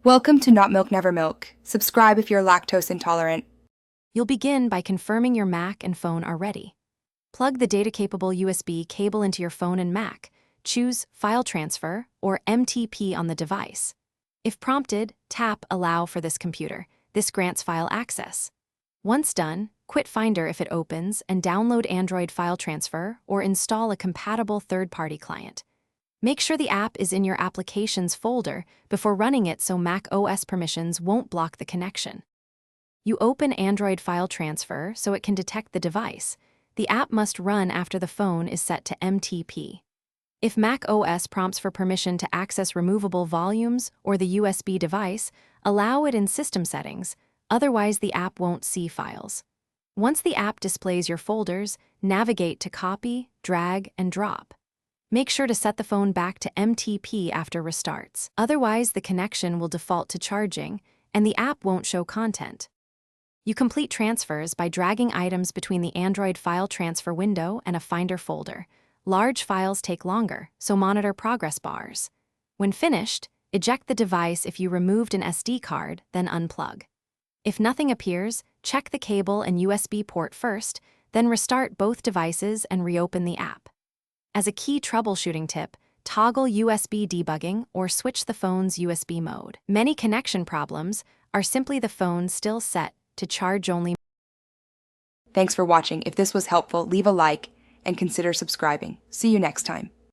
Welcome to Not Milk Never Milk. Subscribe if you're lactose intolerant. You'll begin by confirming your Mac and phone are ready. Plug the data-capable USB cable into your phone and Mac. Choose File Transfer or MTP on the device. If prompted, tap Allow for this computer. This grants file access. Once done, quit Finder if it opens and download Android File Transfer or install a compatible third-party client. Make sure the app is in your Applications folder before running it so Mac OS permissions won't block the connection. You open Android File Transfer so it can detect the device. The app must run after the phone is set to MTP. If Mac OS prompts for permission to access removable volumes or the USB device, allow it in System Settings, otherwise the app won't see files. Once the app displays your folders, navigate to Copy, Drag, and Drop. Make sure to set the phone back to MTP after restarts. Otherwise, the connection will default to charging, and the app won't show content. You complete transfers by dragging items between the Android File Transfer window and a Finder folder. Large files take longer, so monitor progress bars. When finished, eject the device if you removed an SD card, then unplug. If nothing appears, check the cable and USB port first, then restart both devices and reopen the app. As a key troubleshooting tip, toggle USB debugging or switch the phone's USB mode. Many connection problems are simply the phone still set to charge only. Thanks for watching. If this was helpful, leave a like and consider subscribing. See you next time.